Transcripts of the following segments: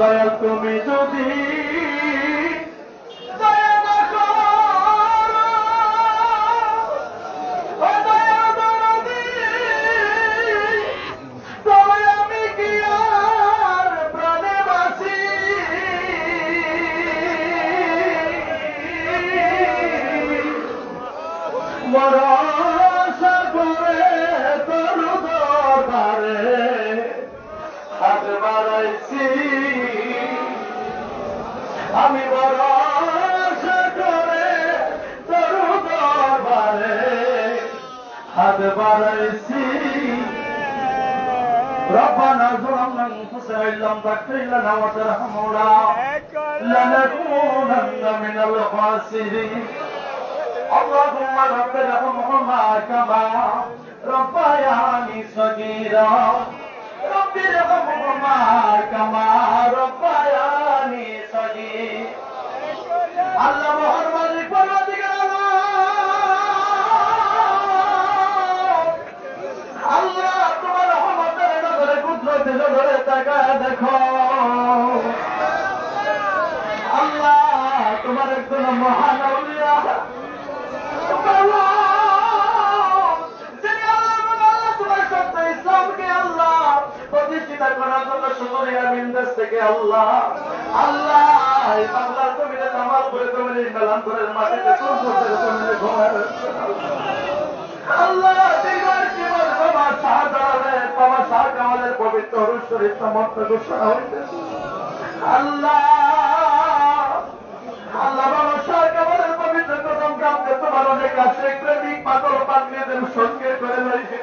দয়াল তুমি যদি ভরসা করে তোর দরবারে হাত বাড়াইছি আমি, ভরসা করে তোর দরবারে হাত বাড়াইছি। ربنا ظلمنا انفسنا وان لم تغفر لنا وترحمنا لنكونن من الخاسرين اللهم رب ارحمهما كما ربياني صغيرا رب ارحمهما كما ربياني صغيرا আল্লাহ মহান মালিক পরওয়ারদিগার আল্লাহ তোমার রহমতের নজরে কুদরতের নজরে তাকায় দেখো আল্লাহ তোমার একজন মহান আউলিয়া ইসলামকে আল্লাহ প্রতিষ্ঠিত করার জন্য সুন্দরী আমিন দেশ থেকে আল্লাহ আল্লাহ এই বাংলার জমিনে নামাজ পড়ে জমিনে মেলান্তরের মাটিতে জমিনে ঘুমায় আল্লাহ তোমার শাহ কামালের পবিত্র শরীর সমর্থ ঘোষণা হয়েছে আল্লাহ আল্লাহ বাবা শাহ কামালের পবিত্র কদম গ্রামকে তোমার অনেক আসে প্রেমিক পাগল পাগলিদের সঙ্গে করে রয়েছে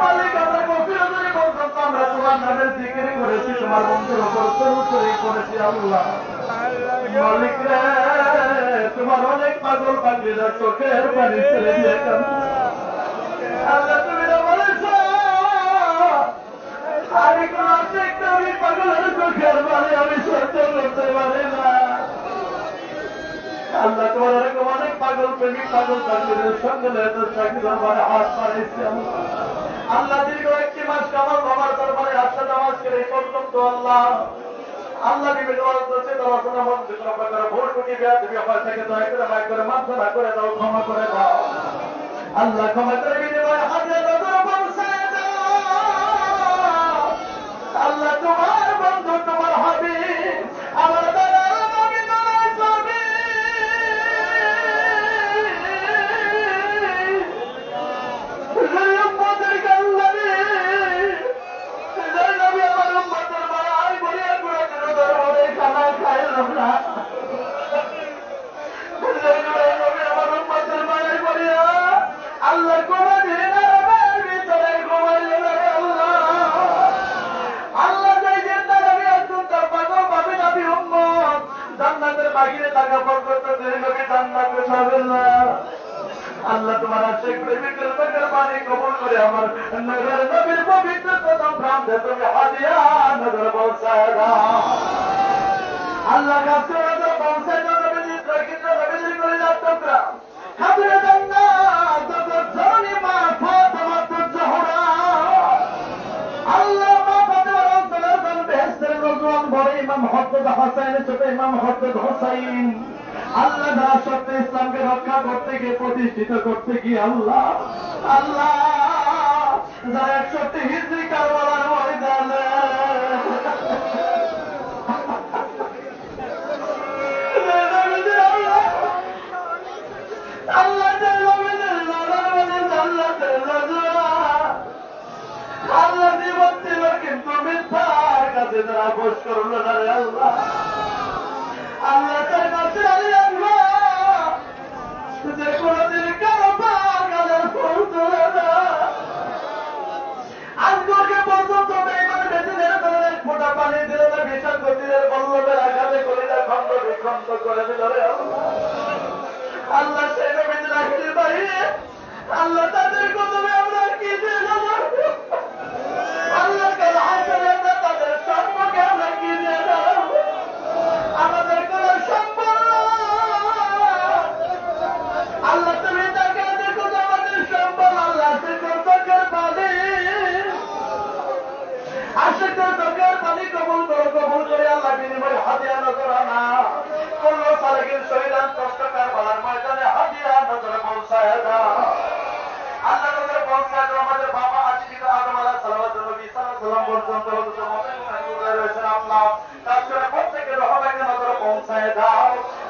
মালিক আমরা গভীরতরে পর্যন্ত আমরা তোমার নামের জিকির করেছি তোমার বন্ধুর উপর তরুচরি করেছি আল্লাহ মালিক রে তোমার অনেক পাগল পাগলিরা চোখের পানি ছেড়ে দিয়ে আল্লাহ তুমি বলেছ আমি কোন আমি পাগলের চোখের পানি আমি সহ্য করতে পারি না আল্লাহ তোমার এরকম অনেক পাগল প্রেমিক পাগল পাগলিদের সঙ্গে হাত পাড়াইছে আল্লাহ দীর্ঘ একটি মাস কামাল বাবার দরবারে আসা নামাজ করে এই পর্যন্ত আল্লাহ আল্লাহ বিভিন্ন আলোচনা মধ্যে কোন প্রকার ভুল টুটি তুমি অপার থেকে দয়া করে মায় করে মাফ করে দাও ক্ষমা করে দাও আল্লাহ ক্ষমা করে বিনিময় হাতে পৌঁছায় দাও আল্লাহ তোমার বন্ধু তোমার হাবিব আমার আল্লাহ তোমার আশেক প্রেমিকের চোখের পানি কবুল করে আমার নগর নবীর পবিত্র কদম প্রান্তে তুমি হাদিয়া নগর পৌঁছায় দাও আল্লাহ কাছে নগর পৌঁছায় দাও নবীজি প্রকৃত নবীজি করে যাত্রা হাদিয়া জান্নাত যত জনি মা ফাতেমা তুজহরা আল্লাহ মা ফাতেমা রাদিয়াল্লাহু আনহা বেহেশতের নজওয়ান বড় ইমাম হযরত হাসানের ছোট ইমাম হযরত হুসাইন আল্লাহ না সত্য ইসলামকে রক্ষা করতে গিয়ে প্রতিষ্ঠিত করতে গিয়ে আল্লাহ আল্লাহ যারা 61 হিজরি কারবালার ময়দানে আল্লাহ আল্লাহ জীবন ছিল কিন্তু মিথ্যার কাছে তারা আপোষ করল না রে আল্লাহ আল্লাহ তার কাছে যে কোনদিন কারো পাগলের ফুল তোলে না আজকে পর্যন্ত বেঁচে ফোটা পানি দিল না বিশাল গতির বল্লভের আঘাতে কলিজা খন্ড বিখণ্ড করে দিল রে আল্লাহ সেই নবীন রাখির বাইরে আল্লাহ তাদের কদমে আমরা কি দিয়ে আল্লাহ কাল হাসরে আমরা তাদের সম্পর্কে আমরা কি দিয়ে আমাদের কোন সম্পর্ক আল্লাহ তুমি তাকে দেখো আমাদের সম্পর্ক আল্লাহ চোখের পানি আশিকের চোখের পানি কবুল করে আল্লাহ বিনিময় হাদিয়া নজরানা কোন সালেকের শহীদান কষ্টকার বালার ময়দানে হাদিয়া নজর পৌঁছায় দাও আল্লাহ নজর পৌঁছায় দাও আমাদের বাবা আশিক আদম আলাইহিস নবী সাল্লাল্লাহু পর্যন্ত হযরত মুহাম্মদ রয়েছেন আল্লাহ তাদের প্রত্যেকের রহমতে নজর পৌঁছায় দাও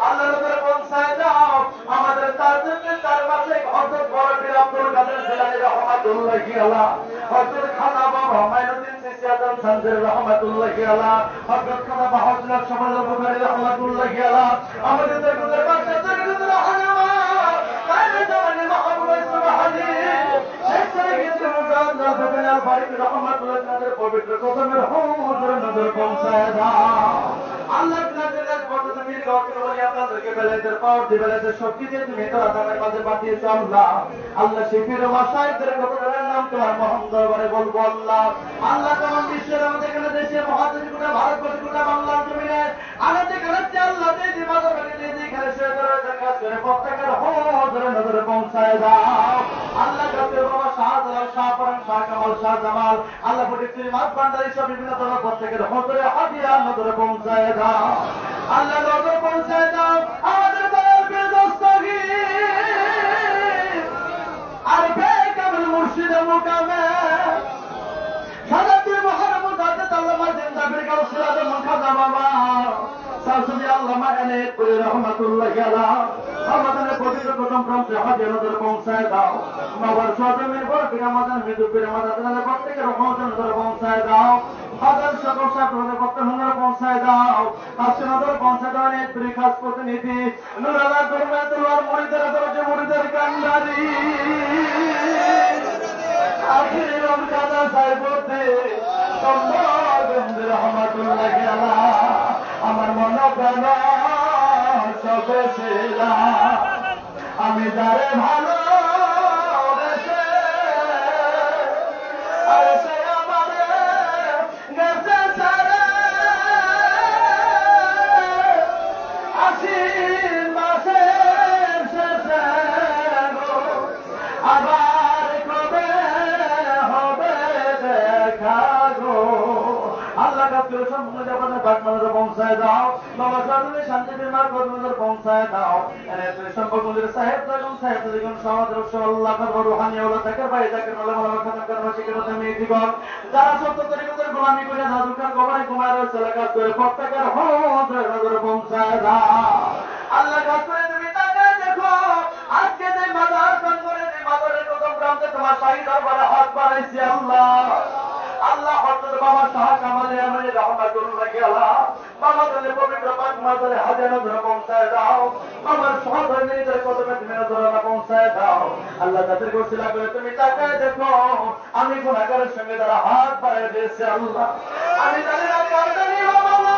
আল্লাহ নজর পৌঁছায় দাও আমাদের তাজুদ্দিন তার মাঝে হযরত বড় পীর আব্দুল কাদের জিলানী রাহমাতুল্লাহি আলাইহি হযরত খানা বাবা মাইনুদ্দিন চিশতি আজম সঞ্জয় রাহমাতুল্লাহি আলাইহি হযরত খানা বাহাউদ্দিন সমাজ বুখারী রাহমাতুল্লাহি আলাইহি আমাদের দরবারে বাদশাহ দরবারে রহমান কায়দা জামানে মাহবুব সুবহানী শেখ সাইয়্যিদ মুজাদ রাজবেন আল ফারিক রাহমাতুল্লাহি আলাইহি পবিত্র কদমের হুজুর নজর পৌঁছায় দাও আল্লাহ তাআলার পথে তুমি গাওকে বলি আপনাদেরকে বেলায়েতের পাওয়ার দিয়ে বেলায়েতের শক্তি দিয়ে তুমি তো আদামের মাঝে পাঠিয়েছো আল্লাহ আল্লাহ শিফির মাশায়েখদের কতজনের নাম তোমার মহান দরবারে বলবো আল্লাহ আল্লাহ তোমার বিশ্বের আমাদের এখানে দেশে মহাদেশ গোটা ভারতবর্ষ গোটা বাংলার জমিনে আনাতে কানাতে আল্লাহ দিয়ে মাদর বাড়ি দিয়ে এখানে শুয়ে দরজা কাজ করে প্রত্যেকের হুজুর নজরে পৌঁছায় দাও আল্লাহ কাছে বাবা শাহজালাল শাহপরান শাহ কামাল শাহ জামাল আল্লাহ ফটিকছড়ি মাছ ভান্ডারী সব বিভিন্ন ধরনের প্রত্যেকের হুজুরে হাদিয়া নজরে পৌঁছায় দাও আল্লাহ নজরে পৌঁছায় দাও আমাদের দয়াল পীর দস্তগীর আর বেকামল মুর্শিদ মুকামে সাদাতুল মুহাম্মদ আজাদ আল্লামা জিন্দাবির কাউসার আজম খাজা বাবা সাসুদি আল্লামা এনায়েত পুরি রহমাতুল্লাহি আলাইহি আমাদের পবিত্র প্রথম প্রান্তে হাজির নজর পৌঁছায় দাও বাবার সজমের বড় পীর আমাদের মৃদু পীর আমাদের প্রত্যেকের রহমতের নজর পৌঁছায় দাও হাজার সকল সাথে প্রত্যেক নজর পৌঁছায় দাও আজকে নজর পৌঁছায় দাও এনায়েত পুরি খাস প্রতিনিধি নূর আল্লাহ দরবারে মুরিদের দরজা মুরিদের কান্ডারি আখিরি রমজান সাহেবতে সম্মানদের রহমাতুল্লাহি আলাইহি আমার মন প্রাণ সবে ছিলা আমি যারে ভালো বেসে আর সে আমারে গেছে সারা আশ্বিন মাসের শেষে আবার কবে হবে দেখা গো আল্লাহ কাছে সম্পূর্ণ জগতে বাগমানের পৌঁছায় দাও বাবা সাধুরে শান্তি বিমার কর্মদের পৌঁছায় দাও এনে সম্পর্কের সাহেব তখন সাহেব তখন সমাজের আল্লাহ কাছে রুহানি আল্লাহ তাকে ভাই তাকে বলে বলে খানা করবে শিক্ষা মেয়ে জীবন যারা সত্য তরিকতের গোলামি করে দাদুকার গোবারে কুমার এলাকা করে প্রত্যেকের হজরে নজরে পৌঁছায় দাও আল্লাহ কাছে তুমি তাকে দেখো আজকে যে মাদার সঙ্গে যে মাদারের কদম প্রান্তে তোমার শাহী দরবারে হাত বাড়াইছি আল্লাহ আল্লাহ হযরত বাবা শাহ কামালে আমারে রহমাতুল্লাহি আলাইহি বাবা দলে পবিত্র পাক মাজারে হাজার নজর পৌঁছায় দাও আমার সহধর্মীদের কদমে তুমি নজর পৌঁছায় দাও আল্লাহ তাদের গোসলা করে তুমি তাকায় দেখো আমি গুনাহগারের সঙ্গে যারা হাত বাড়িয়ে দিয়েছে আল্লাহ আমি জানি না কার জানি বাবা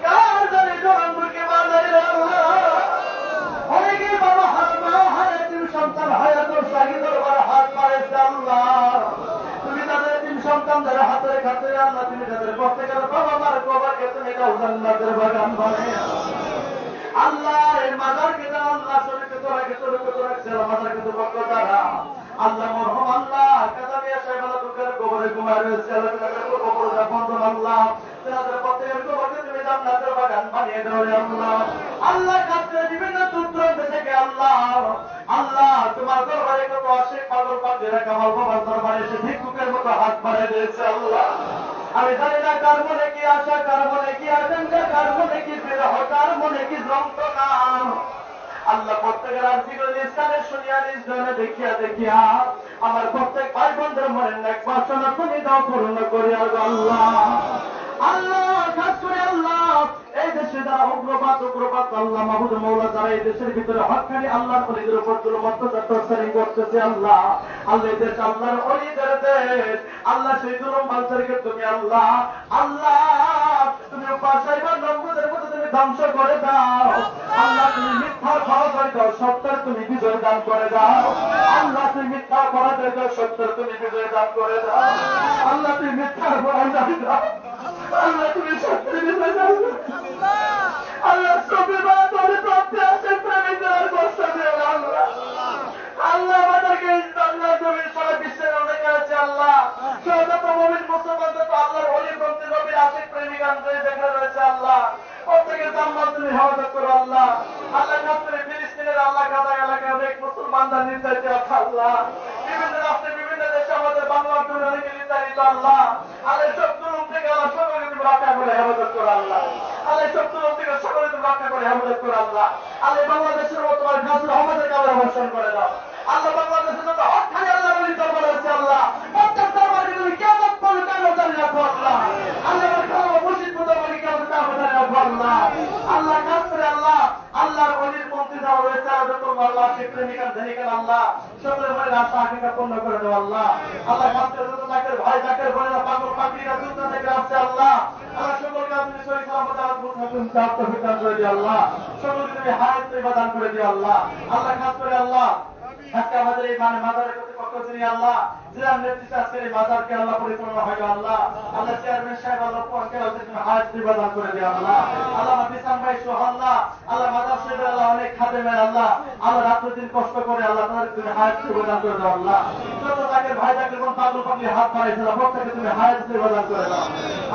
কার জানি জনমুখী মাজারে আল্লাহ অনেকে বাবা হাত হারে তুমি সন্তান হায়াত শাহী দরবারে হাত বাড়িয়েছে আল্লাহ তুমি তাদের তিন সন্তানদের হাতের খাতে আল্লাহ তুমি তাদের প্রত্যেকের বাবা মার কবরকে তুমি দাও জান্নাতের বাগান বানিয়ে আল্লাহ এই মাজারকে দাও আল্লাহ শরীরকে তোরা ছেলে মাজারকে তো বক্ত দ্বারা আল্লাহ মরহম আল্লাহ কাদামিয়া সাহেব আল্লাহ দুঃখের কবরে ঘুমায় রয়েছে আল্লাহ তাদের কবর বন্ধন আল্লাহ তাদের প্রত্যেকের কবরকে তুমি জান্নাতের বাগান বানিয়ে দাও আল্লাহ আল্লাহ কাছে বিভিন্ন সূত্র থেকে আল্লাহ আল্লাহ তোমার দরবারে কত আশিক পাগল পাগলেরা কামাল বাবার দরবারে এসে ভিক্ষুকের মতো হাত বাড়িয়ে দিয়েছে আল্লাহ আমি জানি না কার মনে কি আশা কার মনে কি আকাঙ্ক্ষা কার মনে কি বিরহ কার মনে কি যন্ত্রণা আল্লাহ প্রত্যেকের আর্থিক স্থানের শুনিয়া নিজ ধরনের দেখিয়া আমার প্রত্যেক ভাই বোনদের মনে এক বাসনা তুমি দাও পূর্ণ করি আল্লাহ আল্লাহ খাস করে আল্লাহ এই দেশে যারা উগ্রবাদ আল্লাহ মাহমুদ মৌলা যারা এই দেশের ভিতরে হকখানি আল্লাহর অলিদের উপর অত্যাচার করতেছে আল্লাহ আল্লাহ এই দেশ আল্লাহর অলিদের দেশ আল্লাহ সেই জুলুম বালচারকে তুমি আল্লাহ তুমি পাশাইবার নম্বরদের মধ্যে তুমি ধ্বংস করে দাও আল্লাহ তুমি মিথ্যা ক্ষমা করে দাও সত্যের তুমি বিজয় দান করে দাও আল্লাহ তুমি মিথ্যা ক্ষমা করে দাও সত্যের তুমি বিজয় দান করে দাও আল্লাহ তুমি মিথ্যার ক্ষমা দাও আল্লাহ তুমি সত্যের বিজয় দান আল্লাহ সবিবা তোর প্রাপ্তি আছে প্রেমিকদের কষ্ট দিয়ে আল্লাহ আল্লাহ আমাদেরকে আল্লাহ তুমি সারা বিশ্বের অনেকে আছে আল্লাহ শহীদ মুমিন মুসলমান তো আল্লাহর ওলি বন্ধু নবীর আশিক প্রেমিকান যেখানে রয়েছে আল্লাহ প্রত্যেকের জান্নাত তুমি হেফাজত করো আল্লাহ। আল্লাহ খাস করে ফিলিস্তিনের আল্লাহ গাজা এলাকায় অনেক মুসলমানরা নির্যাতিত আছে আল্লাহ। বিভিন্ন রাষ্ট্রে বিভিন্ন দেশে আমাদের বাংলার জন্য অনেকে নির্যাতিত আল্লাহ। আল্লাহ সব জুলুম থেকে আল্লাহ সকলকে তুমি রক্ষা করে হেফাজত করো আল্লাহ। আল্লাহ সব জুলুম থেকে সকলকে তুমি রক্ষা করে হেফাজত করো আল্লাহ। আল্লাহ বাংলাদেশের মতো তোমার খাসুর আমাদের কাছে বর্ষণ করে দাও আল্লাহ। বাংলাদেশের যত হকখানি আল্লাহ বলি দরবার আছে আল্লাহ প্রত্যেক দরবারে তুমি কিয়ামত পর্যন্ত নজর রাখো আল্লাহ। আল্লাহ খাওয়া মুর্শিদ দরবারে কিয়ামত নজর রাখো আল্লাহ। আল্লাহ খাস করে আল্লাহ আল্লাহর ওলির পন্থী যারা রয়েছে যত আল্লাহ সে প্রেমিকান ধনিকান আল্লাহ সকলের মনে রাস্তা হাকিকা পূর্ণ করে দাও আল্লাহ। আল্লাহ খাস করে যত তাকের ভাই তাকের বোনেরা পাগল পাগলিরা দুনিয়া থেকে আসছে আল্লাহ। আল্লাহ সকলকে তুমি শরীর সালামত আত্মবিধান করে দিও আল্লাহ। সকলকে তুমি হায়াত ইবাদত করে দিও আল্লাহ। আল্লাহ খাস করে আল্লাহ আজকে আমাদের এই মাজারের কর্তৃপক্ষ যিনি আল্লাহ জেলার নেতৃত্বে আজকের এই মাজারকে আল্লাহ পরিচালনা হয় আল্লাহ। আল্লাহ চেয়ারম্যান সাহেব আল্লাহ তুমি হায়াত ইবাদত করে দিও আল্লাহ। আল্লাহ বিসান ভাই সোহাল্লাহ আল্লাহ মাজার সাহেব আল্লাহ অনেক খাদেমের আল্লাহ আল্লাহ রাত দিন কষ্ট করে আল্লাহ তাদের তুমি হায়াত ইবাদত করে দাও আল্লাহ। যত তাকে ভাই তাকে কোন পাগল পাগলি হাত বাড়াইছিল প্রত্যেককে তুমি হায়াত ইবাদত করে দাও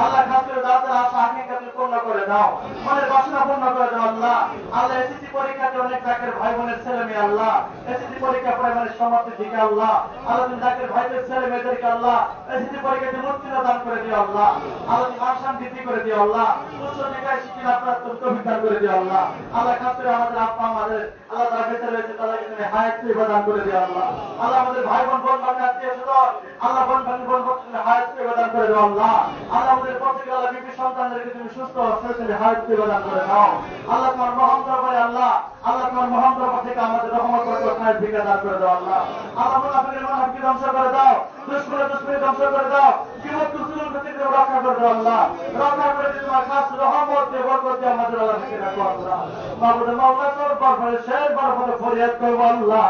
আল্লাহ। খাস করে যাদের আশা হাকিকা তুমি পূর্ণ করে দাও মনের বাসনা পূর্ণ করে দাও আল্লাহ। আল্লাহ এসএসসি পরীক্ষাতে অনেক তাকের ভাই বোনের ছেলে মেয়ে আল্লাহ এসএসসি পরীক্ষা প্রাইমারি সমাপ্তি থেকে আল্লাহ আল্লাহ তুমি তাকের ভাইদের ছেলে মেয়েদেরকে আল্লাহ এসএসসি পরীক্ষাতে উত্তীর্ণ দান করে দিও আল্লাহ। আল্লাহ তুমি মান সম্মান বৃদ্ধি করে দিও আল্লাহ। উচ্চ শিক্ষায় শিক্ষা প্রাপ্ত তৌফিক দান করে দিও আল্লাহ। আল্লাহ খাস করে আমাদের আপা আমাদের আল্লাহ তারা বেঁচে রয়েছে তাদেরকে তুমি হায়াত ইবাদত করে দিও আল্লাহ। আল্লাহ আমাদের ভাই বোন বোন ভাই আত্মীয় স্বজন আল্লাহ বোন ভাই বোন তুমি হায়াত ইবাদত করে দিও আল্লাহ। আল্লাহ আমাদের প্রত্যেক আল্লাহ বিবি সন্তানদেরকে তুমি সুস্থ সুস্থ হায়াত ইবাদত করে দাও আল্লাহ। তোমার মহান দরবারে আল্লাহ আল্লাহ তোমার মহান দরবার থেকে আমাদের রহমত বরকত খায়ের ভিক্ষা দান করে দাও আল্লাহ। আল্লাহ মুনাফিকের মুনাফিককে ধ্বংস করে দাও দুশমনের দুশমনি ধ্বংস করে দাও বিপদ দুশ্মন থেকে রক্ষা করে দাও আল্লাহ। রক্ষা করে দিয়ে তোমার খাস রহমত দিয়ে বরকত দিয়ে আমাদের আল্লাহ ভিক্ষা রাখো আল্লাহ। মাহবুব মাওলা তোর বরফে শের বরফে ফরিয়াদ করবো আল্লাহ।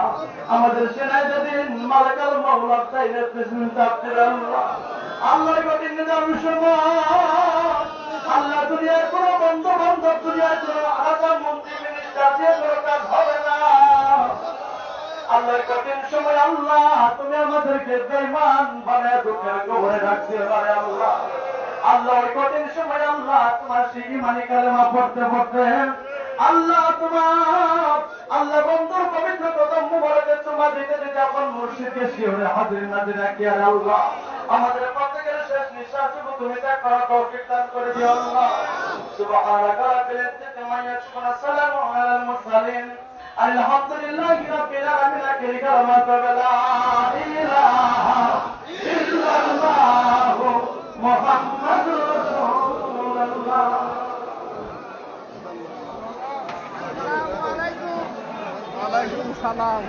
আমাদের সেনায় যেদিন মালিকাল মাওলা চাইলে প্রেসিডেন্ট চাপছিল আল্লাহ আল্লাহর কঠিন নিজাম সময় আল্লাহ দুনিয়ার কোনো বন্ধু বান্ধব দুনিয়ার কোনো আলাদা মন্ত্রী মিনিস্টার দিয়ে কোনো কাজ হবে না আল্লাহর কঠিন সময় আল্লাহ তুমি আমাদেরকে বেঈমান বানায় দুঃখের কবরে রাখতে পারে আল্লাহ। আল্লাহর কঠিন সময় আল্লাহ তোমার সেই ঈমানি কালেমা পড়তে পড়তে আল্লাহ তোমার আল্লাহ বন্ধুর পবিত্র কদম মুবারকে চুমা দিতে দিতে আপন মুর্শিদকে শিহরে হাজির নাজির রাখি আর আল্লাহ আমাদের প্রত্যেকের শেষ নিঃশ্বাসটুকু তুমি ত্যাগ করার তৌফিক দান করে দিও আল্লাহ। সুবহানাকা রাব্বিল ইজ্জাতি আম্মা ইয়াসিফুন আসসালামু আলাল মুরসালিন আলহামদুলিল্লাহি রাব্বিল আলামিন। কালিমাতু লা ইলাহা ইল্লাল্লাহ মুহাম্মাদুর রাসূলুল্লাহ। ওয়ালাইকুম সালাম।